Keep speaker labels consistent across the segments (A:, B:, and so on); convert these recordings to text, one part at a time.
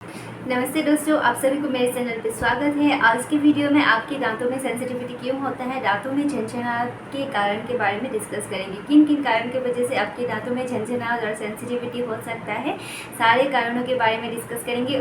A: नमस्ते दोस्तों, आप सभी को मेरे चैनल पे स्वागत है। आज की वीडियो में आपके दांतों में सेंसिटिविटी क्यों होता है, दांतों में झनझनाहट के कारण के बारे में डिस्कस करेंगे। किन किन कारण की वजह से आपके दांतों में झनझनाहट और सेंसिटिविटी हो सकता है, सारे कारणों के बारे में डिस्कस करेंगे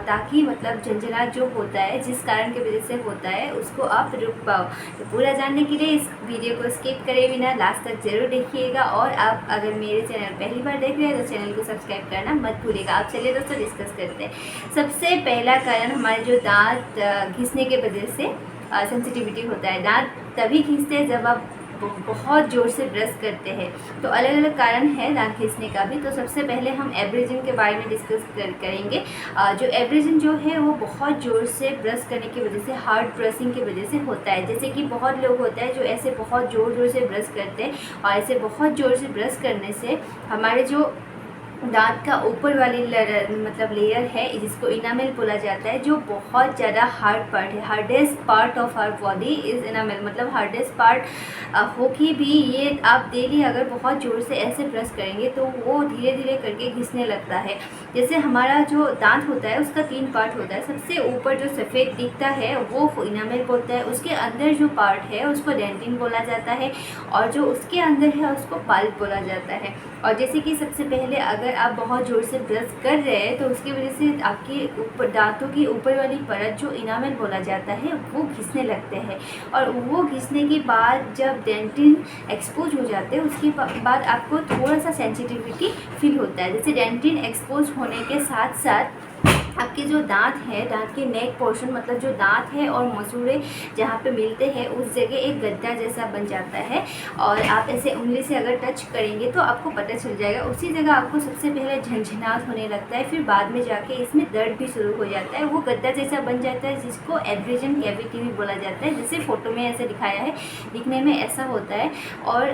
A: ताकि मतलब झंझनाहट जो होता है, जिस कारण की वजह से होता है, उसको आप रुक पाओ। तो पूरा जानने के लिए इस वीडियो को स्किप करे बिना लास्ट तक जरूर देखिएगा। और आप अगर मेरे चैनल पहली बार देख रहे हैं तो चैनल को सब्सक्राइब करना मत भूलिएगा। आप चलिए दोस्तों डिस्कस करते हैं। सबसे पहला कारण हमारे जो दांत घिसने के वजह से सेंसिटिविटी होता है। दांत तभी घिसते हैं जब आप बहुत ज़ोर से ब्रश करते हैं। तो अलग अलग कारण है दांत घिसने का भी। तो सबसे पहले हम एब्रेजन के बारे में डिस्कस करेंगे। जो एब्रेजन जो है वो बहुत ज़ोर से ब्रश करने की वजह से, हार्ड ब्रशिंग की वजह से होता है। जैसे कि बहुत लोग होता है जो ऐसे बहुत ज़ोर से ब्रश करते हैं, और ऐसे बहुत ज़ोर से ब्रश करने से हमारे जो दांत का ऊपर वाली मतलब लेयर है, जिसको इनामेल बोला जाता है, जो बहुत ज़्यादा हार्ड पार्ट है। Hardest part of our body is enamel, मतलब हार्डेस्ट पार्ट होके भी ये आप डेली अगर बहुत ज़ोर से ऐसे ब्रश करेंगे तो वो धीरे धीरे करके घिसने लगता है। जैसे हमारा जो दांत होता है उसका 3 पार्ट होता है। सबसे ऊपर जो सफ़ेद दिखता है वो इनामेल बोलता है। उसके अंदर जो पार्ट है उसको डेंटिन बोला जाता है, और जो उसके अंदर है उसको पल्प बोला जाता है। और जैसे कि सबसे पहले अगर आप बहुत ज़ोर से ब्रश कर रहे हैं तो उसकी वजह से आपके ऊपर दांतों की ऊपर वाली परत जो इनामेल बोला जाता है वो घिसने लगते हैं। और वो घिसने के बाद जब डेंटिन एक्सपोज हो जाते हैं उसके बाद आपको थोड़ा सा सेंसिटिविटी फील होता है। जैसे डेंटिन एक्सपोज होने के साथ साथ आपके जो दांत है, दांत के नेक पोर्शन, मतलब जो दांत है और मसूड़े जहाँ पे मिलते हैं उस जगह एक गड्ढा जैसा बन जाता है। और आप ऐसे उंगली से अगर टच करेंगे तो आपको पता चल जाएगा। उसी जगह आपको सबसे पहले झंझनाहट होने लगता है, फिर बाद में जाके इसमें दर्द भी शुरू हो जाता है। वो गड्ढा जैसा बन जाता है जिसको एब्रेजन कैविटी भी बोला जाता है। जैसे फ़ोटो में ऐसे दिखाया है, दिखने में ऐसा होता है। और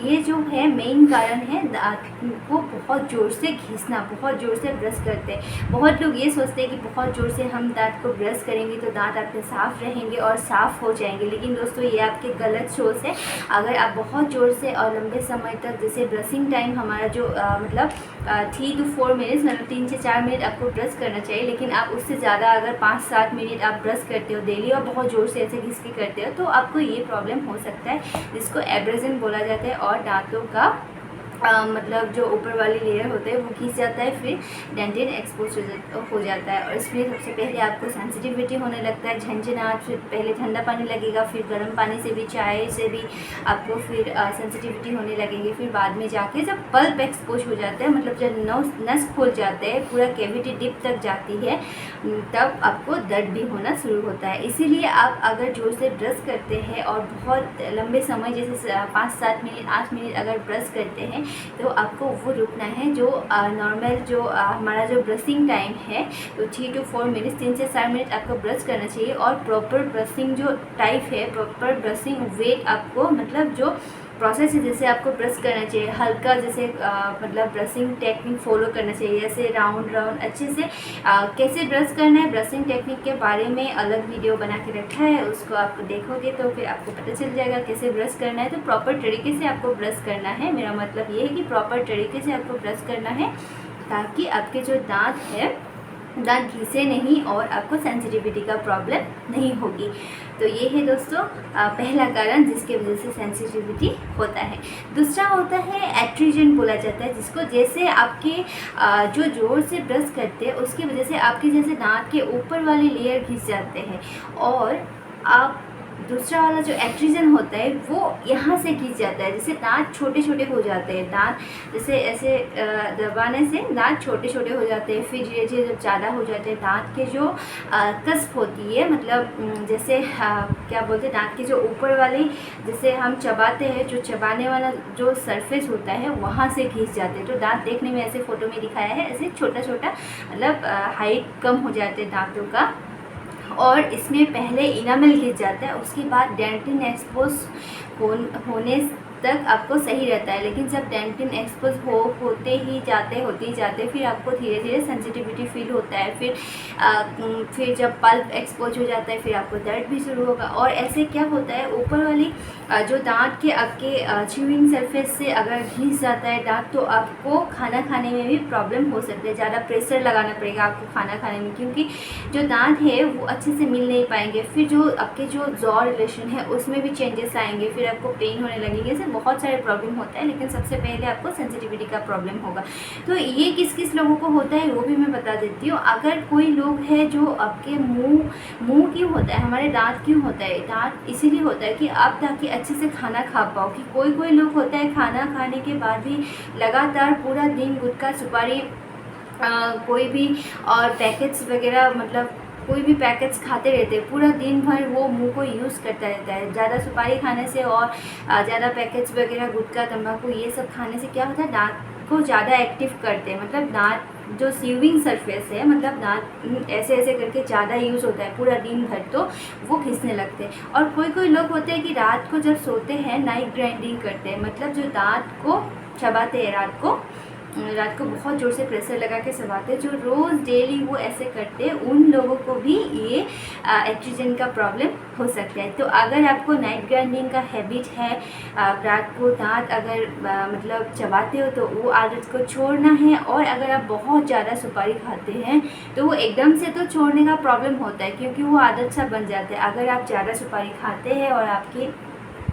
A: ये जो है मेन कारण है दांत को बहुत ज़ोर से घिसना, बहुत ज़ोर से ब्रश करते हैं। बहुत लोग ये सोचते हैं कि बहुत ज़ोर से हम दांत को ब्रश करेंगे तो दांत आपके साफ़ रहेंगे और साफ़ हो जाएंगे, लेकिन दोस्तों ये आपके गलत सोच है। अगर आप बहुत ज़ोर से और लंबे समय तक, जैसे ब्रशिंग टाइम हमारा जो मतलब 3 to 4 मिनट्स, मतलब 3 से 4 मिनट आपको ब्रश करना चाहिए, लेकिन आप उससे ज़्यादा अगर 5-7 मिनट आप ब्रश करते हो डेली और बहुत ज़ोर से ऐसे घिस के करते हो तो आपको ये प्रॉब्लम हो सकता है, जिसको एब्रेजन बोला जाता है। और दांतों का मतलब जो ऊपर वाली लेयर होता है वो घिस जाता है, फिर डेंटिन एक्सपोज हो जाता है। और इसमें सबसे पहले आपको सेंसिटिविटी होने लगता है, झंझनाहट, फिर पहले ठंडा पानी लगेगा, फिर गर्म पानी से भी, चाय से भी आपको फिर सेंसिटिविटी होने लगेगी। फिर बाद में जाके जब पल्प एक्सपोज हो जाता है, मतलब जब नस खोल जाते हैं, पूरा कैविटी डिप तक जाती है, तब आपको दर्द भी होना शुरू होता है। इसीलिए आप अगर जोर से ब्रश करते हैं और बहुत लंबे समय, जैसे 5-7 मिनट, 8 मिनट अगर ब्रश करते हैं तो आपको वो रुकना है। जो नॉर्मल जो हमारा जो ब्रशिंग टाइम है तो 3 to 4 मिनट्स, 3 से 4 मिनट आपको ब्रश करना चाहिए। और प्रॉपर ब्रशिंग जो टाइप है, प्रॉपर ब्रशिंग वेट आपको, मतलब जो प्रोसेस है, जैसे आपको ब्रश करना चाहिए हल्का, जैसे मतलब ब्रशिंग टेक्निक फॉलो करना चाहिए, जैसे राउंड अच्छे से। कैसे ब्रश करना है, ब्रशिंग टेक्निक के बारे में अलग वीडियो बना के रखा है, उसको आप देखोगे तो फिर आपको पता चल जाएगा कैसे ब्रश करना है। तो प्रॉपर तरीके से आपको ब्रश करना है। मेरा मतलब ये है कि प्रॉपर तरीके से आपको ब्रश करना है, ताकि आपके जो दांत है, दांत घिसे नहीं और आपको सेंसिटिविटी का प्रॉब्लम नहीं होगी। तो ये है दोस्तों पहला कारण जिसके वजह से सेंसिटिविटी होता है। दूसरा होता है एट्रीजन बोला जाता है, जिसको जैसे आपके जो जोर से ब्रश करते हैं उसकी वजह से आपके जैसे दांत के ऊपर वाले लेयर घिस जाते हैं, और आप दूसरा वाला जो एट्रीजन होता है वो यहाँ से घिस जाता है। जैसे दांत छोटे छोटे हो जाते हैं, दांत जैसे ऐसे दबाने से दांत छोटे छोटे हो जाते हैं, फिर धीरे धीरे जब ज़्यादा हो जाते हैं, दांत के जो कस्प होती है, मतलब जैसे क्या बोलते हैं, दांत के जो ऊपर वाली, जैसे हम चबाते हैं, जो चबाने वाला जो सरफेस होता है वहाँ से घिस जाते हैं। तो दांत देखने में ऐसे फ़ोटो में दिखाया है, ऐसे छोटा छोटा, मतलब हाइट कम हो जाते हैं दांतों का। और इसमें पहले इनामेल घिस जाता है, उसके बाद डेंटिन एक्सपोज होने तक आपको सही रहता है, लेकिन जब डेंटिन एक्सपोज होते ही जाते फिर आपको धीरे धीरे सेंसिटिविटी फील होता है। फिर जब पल्प एक्सपोज हो जाता है फिर आपको दर्द भी शुरू होगा। और ऐसे क्या होता है, ऊपर वाली जो दांत के आपके च्यूइंग सरफेस से अगर घिस जाता है दांत, तो आपको खाना खाने में भी प्रॉब्लम हो सकती है। ज़्यादा प्रेशर लगाना पड़ेगा आपको खाना खाने में, क्योंकि जो दांत है वो अच्छे से मिल नहीं पाएंगे। फिर जो आपके जो जॉ रिलेशन है उसमें भी चेंजेस आएंगे, फिर आपको पेन होने लगेंगे। ऐसे बहुत सारे प्रॉब्लम होता है, लेकिन सबसे पहले आपको सेंसिटिविटी का प्रॉब्लम होगा। तो ये किस किस लोगों को होता है वो भी मैं बता देती हूँ। अगर कोई लोग है जो आपके मुँह क्यों होता है, हमारे दांत क्यों होता है, दांत इसीलिए होता है कि आप ताकि अच्छे से खाना खा पाओ। कि कोई लोग होता है खाना खाने के बाद भी लगातार पूरा दिन गुटखा सुपारी कोई भी और पैकेट्स वगैरह, मतलब कोई भी पैकेट्स खाते रहते हैं, पूरा दिन भर वो मुंह को यूज़ करता रहता है। ज़्यादा सुपारी खाने से और ज़्यादा पैकेट्स वगैरह गुटखा तंबाकू ये सब खाने से क्या होता है, दांत को ज़्यादा एक्टिव करते हैं। मतलब दांत जो सीविंग सरफेस है, मतलब दांत ऐसे ऐसे करके ज़्यादा यूज़ होता है पूरा दिन भर, तो वो घिसने लगते हैं। और कोई लोग होते हैं कि रात को जब सोते हैं नाइट ग्राइंडिंग करते हैं, मतलब जो दांत को चबाते हैं रात को बहुत ज़ोर से प्रेशर लगा के चबाते हैं। जो रोज़ डेली वो ऐसे करते हैं उन लोगों को भी ये एट्रिजन का प्रॉब्लम हो सकता है। तो अगर आपको नाइट ग्राइंडिंग का हैबिट है, रात को दांत अगर मतलब चबाते हो तो वो आदत को छोड़ना है। और अगर आप बहुत ज़्यादा सुपारी खाते हैं तो वो एकदम से तो छोड़ने का प्रॉब्लम होता है, क्योंकि वो आदत सा बन जाता है। अगर आप ज़्यादा सुपारी खाते हैं और आपकी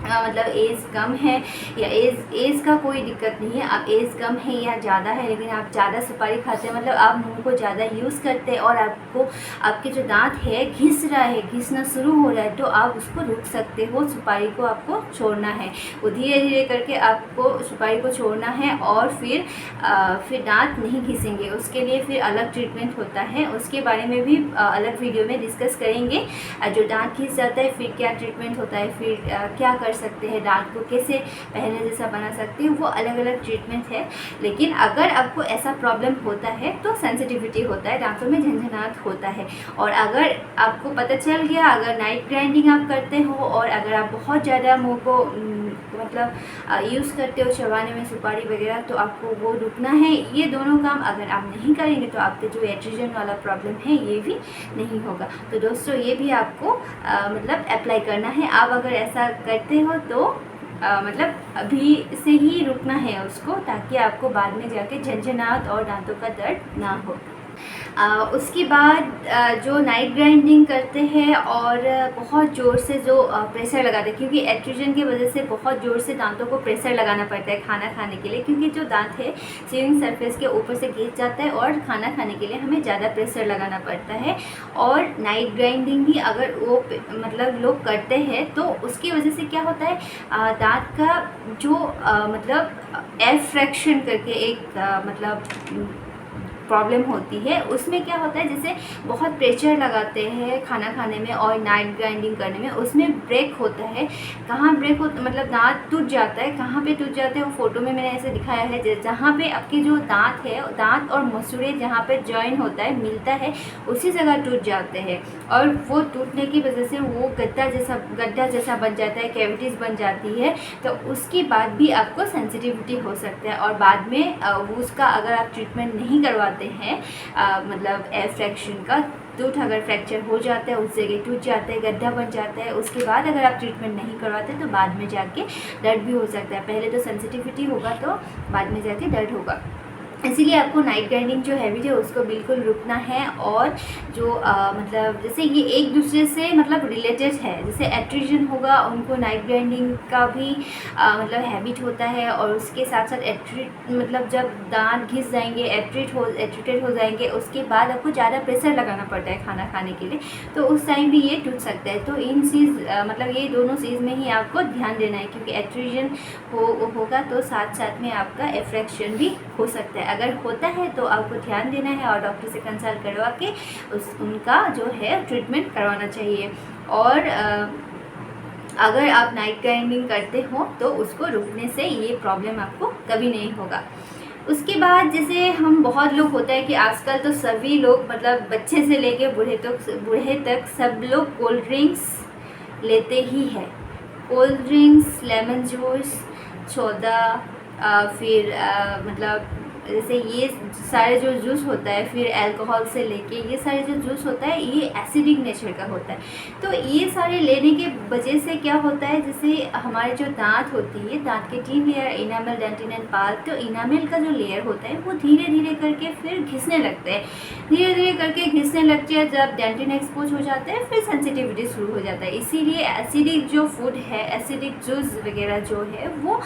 A: मतलब एज कम है या एज का कोई दिक्कत नहीं है, आप एज कम है या ज़्यादा है, लेकिन आप ज़्यादा सुपारी खाते हैं, मतलब आप मुंह को ज़्यादा यूज़ करते हैं और आपको आपके जो दांत है घिसना शुरू हो रहा है, तो आप उसको रुक सकते हो। सुपारी को आपको छोड़ना है, वो धीरे धीरे करके आपको सुपारी को छोड़ना है। और फिर दांत नहीं घिसेंगे, उसके लिए फिर अलग ट्रीटमेंट होता है, उसके बारे में भी अलग वीडियो में डिस्कस करेंगे। जो दांत घिस जाता है फिर क्या ट्रीटमेंट होता है, फिर क्या कर सकते हैं, दांत को कैसे पहले जैसा बना सकते हैं, वो अलग अलग ट्रीटमेंट है। लेकिन अगर आपको ऐसा प्रॉब्लम होता है तो सेंसिटिविटी होता है, दांतों में झंझनाहट होता है। और अगर आपको पता चल गया, अगर नाइट ग्राइंडिंग आप करते हो और अगर आप बहुत ज़्यादा मुंह को मतलब यूज़ करते हो चबाने में सुपारी वगैरह, तो आपको वो रुकना है। ये दोनों काम अगर आप नहीं करेंगे तो आपके जो एट्रिजन वाला प्रॉब्लम है ये भी नहीं होगा। तो दोस्तों ये भी आपको मतलब अप्लाई करना है। आप अगर ऐसा करते हो तो मतलब अभी से ही रुकना है उसको, ताकि आपको बाद में जाके झंझनाहट और दांतों का दर्द ना हो। उसके बाद जो नाइट ग्राइंडिंग करते हैं और बहुत ज़ोर से जो प्रेशर लगाते हैं, क्योंकि एट्रिजन की वजह से बहुत ज़ोर से दांतों को प्रेशर लगाना पड़ता है खाना खाने के लिए, क्योंकि जो दांत है च्यूइंग सरफेस के ऊपर से घिस जाता है और खाना खाने के लिए हमें ज़्यादा प्रेशर लगाना पड़ता है। और नाइट ग्राइंडिंग भी अगर वो मतलब लोग करते हैं तो उसकी वजह से क्या होता है, दांत का जो मतलब एयर फ्रैक्शन करके एक मतलब प्रॉब्लम होती है, उसमें क्या होता है, जैसे बहुत प्रेशर लगाते हैं खाना खाने में और नाइट ग्राइंडिंग करने में, उसमें ब्रेक होता है। कहाँ ब्रेक होता मतलब दांत टूट जाता है, कहाँ पे टूट जाते हैं वो फोटो में मैंने ऐसे दिखाया है। जहाँ पे आपके जो दांत है, दांत और मसूड़े जहाँ पे जॉइन होता है मिलता है, उसी जगह टूट जाते हैं। और वो टूटने की वजह से वो गड्ढा जैसा बन जाता है, कैविटीज़ बन जाती है। तो उसके बाद भी आपको सेंसिटिविटी हो सकता है। और बाद में उसका अगर आप ट्रीटमेंट नहीं करवाते हैं, मतलब एयर फ्रैक्शन का टूथ अगर फ्रैक्चर हो जाता है, उस जगह टूट जाता है, गड्ढा बन जाता है, उसके बाद अगर आप ट्रीटमेंट नहीं करवाते तो बाद में जाके दर्द भी हो सकता है। पहले तो सेंसिटिविटी होगा तो बाद में जाके दर्द होगा। इसीलिए आपको नाइट ग्राइंडिंग जो हैबिट है उसको बिल्कुल रुकना है। और जो मतलब जैसे ये एक दूसरे से मतलब रिलेटेड है, जैसे एट्रिजन होगा उनको नाइट ग्राइंडिंग का भी मतलब हैबिट होता है। और उसके साथ साथ मतलब जब दांत घिस जाएंगे, एट्रिटेड हो जाएंगे, उसके बाद आपको ज़्यादा प्रेशर लगाना पड़ता है खाना खाने के लिए, तो उस टाइम भी ये टूट सकता है। तो इन चीज़ मतलब ये दोनों चीज़ में ही आपको ध्यान देना है, क्योंकि एट्रिजन होगा तो साथ साथ में आपका एफ्रैक्शन भी हो सकता है। अगर होता है तो आपको ध्यान देना है और डॉक्टर से कंसल्ट करवा के उनका जो है ट्रीटमेंट करवाना चाहिए। और अगर आप नाइट ग्राइंडिंग करते हो तो उसको रुकने से ये प्रॉब्लम आपको कभी नहीं होगा। उसके बाद जैसे हम बहुत लोग होता है कि आजकल तो सभी लोग मतलब बच्चे से लेके बूढ़े तक सब लोग कोल्ड ड्रिंक्स लेते ही है। Cold drinks, lemon juice, soda, फिर मतलब जैसे ये सारे जो जूस होता है, फिर अल्कोहल से लेके ये सारे जो जूस होता है ये एसिडिक नेचर का होता है। तो ये सारे लेने के वजह से क्या होता है, जैसे हमारे जो दांत होती है, दांत के 3 layer, enamel, dentin and pulp, तो इनामल का जो लेयर होता है वो धीरे धीरे करके फिर घिसने लगते हैं, धीरे धीरे करके घिसने लगती है। जब डेंटिन एक्सपोज हो जाता है फिर सेंसिटिविटी शुरू हो जाता है। इसीलिए एसिडिक जो फूड है, एसिडिक जूस वगैरह जो है वो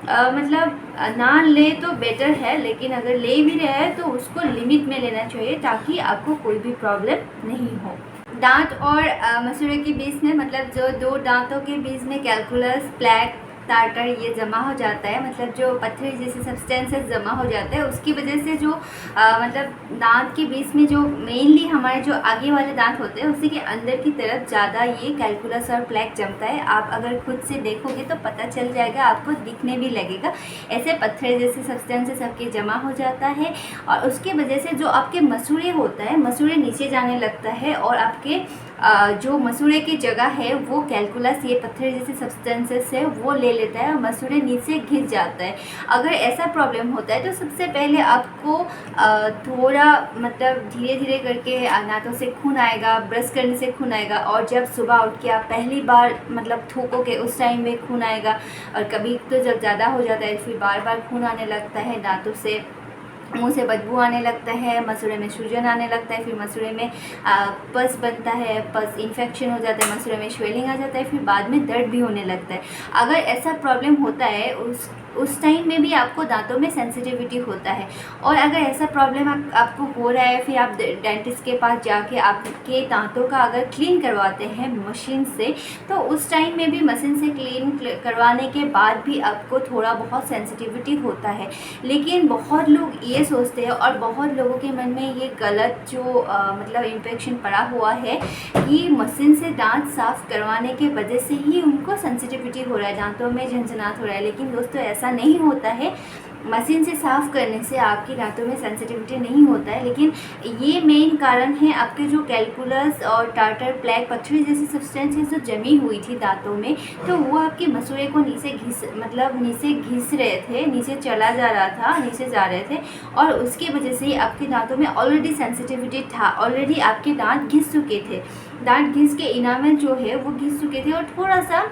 A: मतलब ना ले तो बेटर है, लेकिन अगर ले भी रहे हैं तो उसको लिमिट में लेना चाहिए ताकि आपको कोई भी प्रॉब्लम नहीं हो। दांत और मसूड़े के बीच में, मतलब जो 2 दांतों के बीच में कैलकुलस, प्लैक, टार्टर ये जमा हो जाता है, मतलब जो पत्थर जैसे सब्सटेंसेस जमा हो जाता है, उसकी वजह से जो मतलब दांत के बीच में जो मेनली हमारे जो आगे वाले दांत होते हैं उसी के अंदर की तरफ ज़्यादा ये कैलकुलस और प्लैक जमता है। आप अगर खुद से देखोगे तो पता चल जाएगा, आपको दिखने भी लगेगा। ऐसे पत्थर जैसे सब्सटेंसेस आपके जमा हो जाता है और उसके वजह से जो आपके मसूड़े होता है, मसूड़े नीचे जाने लगता है और आपके जो मसूड़े की जगह है वो कैलकुलस, ये पत्थर जैसे सब्सटेंसेस है वो ले लेता है और मसूड़े नीचे घिस जाता है। अगर ऐसा प्रॉब्लम होता है तो सबसे पहले आपको थोड़ा मतलब धीरे धीरे करके दांतों से खून आएगा, ब्रश करने से खून आएगा, और जब सुबह उठ के आप पहली बार मतलब थूकोगे उस टाइम में खून आएगा। और कभी तो जब ज़्यादा हो जाता है फिर बार बार खून आने लगता है दांतों से, मुंह से बदबू आने लगता है, मसूड़े में सूजन आने लगता है, फिर मसूड़े में पस बनता है, पस इन्फेक्शन हो जाता है, मसूड़े में स्वेलिंग आ जाता है, फिर बाद में दर्द भी होने लगता है। अगर ऐसा प्रॉब्लम होता है उस टाइम में भी आपको दांतों में सेंसिटिविटी होता है। और अगर ऐसा प्रॉब्लम आपको हो रहा है, फिर आप डेंटिस्ट के पास जाके आपके दांतों का अगर क्लीन करवाते हैं मशीन से, तो उस टाइम में भी मशीन से क्लीन करवाने के बाद भी आपको थोड़ा बहुत सेंसिटिविटी होता है। लेकिन बहुत लोग ये सोचते हैं और बहुत लोगों के मन में ये गलत जो मतलब इन्फेक्शन पड़ा हुआ है कि मशीन से दांत साफ़ करवाने के वजह से ही उनको सेंसिटिविटी हो रहा है, दांतों में झंझनाहट हो रहा है। लेकिन दोस्तों ऐसा नहीं होता है। मशीन से साफ़ करने से आपके दांतों में सेंसिटिविटी नहीं होता है, लेकिन ये मेन कारण है आपके जो कैलकुलस और टार्टर, प्लैक, पत्थरी जैसी सब्सटेंसेस जो जमी हुई थी दांतों में, तो वो आपके मसूड़े को नीचे घिस रहे थे, नीचे चला जा रहा था, नीचे जा रहे थे, और उसके वजह से आपके दांतों में ऑलरेडी सेंसिटिविटी था, ऑलरेडी आपके दांत घिस चुके थे, दांत घिस के इनामल जो है वो घिस चुके थे और थोड़ा सा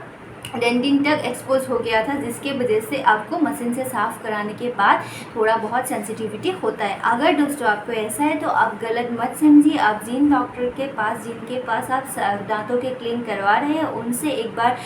A: डेंटिन तक एक्सपोज हो गया था, जिसके वजह से आपको मशीन से साफ़ कराने के बाद थोड़ा बहुत सेंसिटिविटी होता है। अगर दोस्तों आपको ऐसा है तो आप गलत मत समझिए। आप जिन डॉक्टर के पास, जिनके पास आप दांतों के क्लीन करवा रहे हैं, उनसे एक बार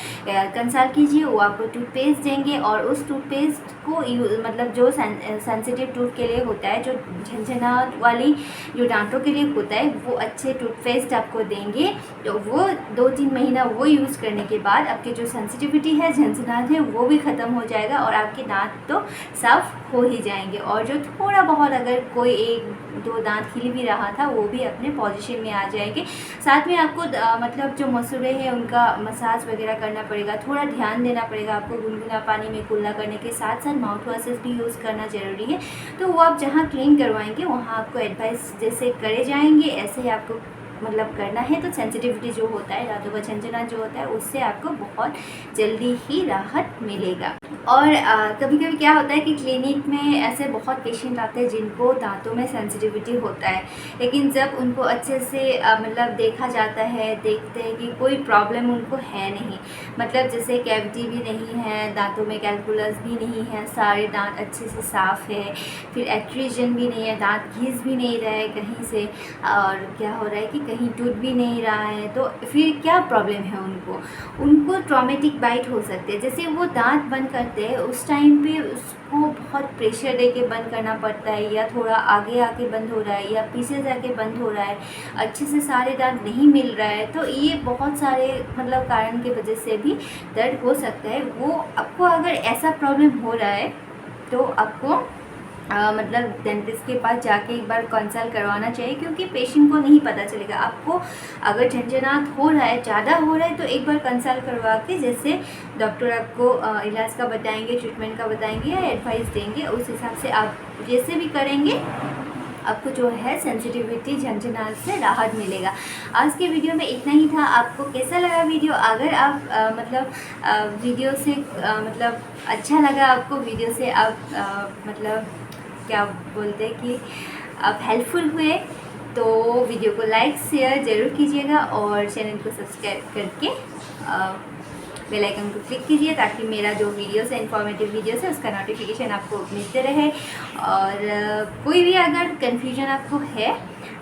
A: कंसल्ट कीजिए। वो आपको टूथपेस्ट देंगे और उस टूथपेस्ट को मतलब जो सेंसिटिव टूथ के लिए होता है, जो झंझनाहट वाली जो दांतों के लिए होता है, वो अच्छे टूथपेस्ट आपको देंगे। तो वो 2-3 महीना वो यूज़ करने के बाद आपके जो सेंसिटिविटी है, झंझनाहट है, वो भी ख़त्म हो जाएगा और आपके दांत तो साफ़ हो ही जाएंगे। और जो थोड़ा बहुत अगर कोई 1-2 दांत हिल भी रहा था वो भी अपने पोजीशन में आ जाएंगे। साथ में आपको मतलब जो मसूड़े हैं उनका मसाज वगैरह करना पड़ेगा, थोड़ा ध्यान देना पड़ेगा आपको। गुनगुना पानी में कुल्ला करने के साथ साथ माउथ वॉशेस भी यूज़ करना ज़रूरी है। तो वो आप जहाँ क्लीन करवाएंगे वहाँ आपको एडवाइस जैसे करे जाएंगे ऐसे ही आपको मतलब करना है। तो सेंसिटिविटी जो होता है, दांतों का झंझनाहट जो होता है, उससे आपको बहुत जल्दी ही राहत मिलेगा। और कभी कभी क्या होता है कि क्लिनिक में ऐसे बहुत पेशेंट आते हैं जिनको दांतों में सेंसिटिविटी होता है, लेकिन जब उनको अच्छे से मतलब देखा जाता है, देखते हैं कि कोई प्रॉब्लम उनको है नहीं, मतलब जैसे कैविटी भी नहीं है, दांतों में कैलकुलस भी नहीं है, सारे दांत अच्छे से साफ़ है, फिर एक्ट्रीजन भी नहीं है, दांत घिस भी नहीं रहा है कहीं से, और क्या हो रहा है कि कहीं टूट भी नहीं रहा है, तो फिर क्या प्रॉब्लम है उनको ट्रॉमेटिक बाइट हो सकती है। जैसे वो दांत बंद करते हैं उस टाइम पे उसको बहुत प्रेशर दे के बंद करना पड़ता है, या थोड़ा आगे आके बंद हो रहा है या पीछे जाके बंद हो रहा है, अच्छे से सारे दांत नहीं मिल रहा है, तो ये बहुत सारे मतलब कारण की वजह से भी दर्द हो सकता है। वो आपको अगर ऐसा प्रॉब्लम हो रहा है तो आपको मतलब डेंटिस्ट के पास जाके एक बार कंसल्ट करवाना चाहिए, क्योंकि पेशेंट को नहीं पता चलेगा। आपको अगर झंझनाहट हो रहा है, ज़्यादा हो रहा है, तो एक बार कंसल्ट करवा के जैसे डॉक्टर आपको इलाज का बताएंगे, ट्रीटमेंट का बताएंगे या एडवाइस देंगे, उस हिसाब से आप जैसे भी करेंगे आपको जो है सेंसिटिविटी झंझनाहट से राहत मिलेगा। आज के वीडियो में इतना ही था। आपको कैसा लगा वीडियो? अगर आप वीडियो से मतलब अच्छा लगा आपको, वीडियो से आप मतलब क्या बोलते हैं कि आप हेल्पफुल हुए, तो वीडियो को लाइक शेयर ज़रूर कीजिएगा और चैनल को सब्सक्राइब करके बेल आइकन को क्लिक कीजिए ताकि मेरा जो वीडियोस है, इन्फॉर्मेटिव वीडियोस है, उसका नोटिफिकेशन आपको मिलते रहे। और कोई भी अगर कन्फ्यूजन आपको है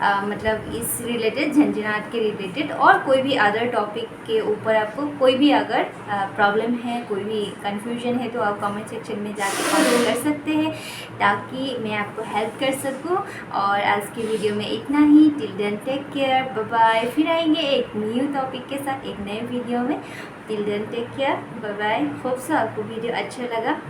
A: मतलब इस रिलेटेड, झंझनाहट के रिलेटेड और कोई भी अदर टॉपिक के ऊपर आपको कोई भी अगर प्रॉब्लम है, कोई भी कन्फ्यूजन है, तो आप कमेंट सेक्शन में जाके कमेंट कर सकते हैं ताकि मैं आपको हेल्प कर सकूं। और आज की वीडियो में इतना ही। Till then take care, bye bye. फिर आएंगे एक न्यू टॉपिक के साथ एक नए वीडियो में। Till then take care, bye bye. Hope so आपको वीडियो अच्छा लगा।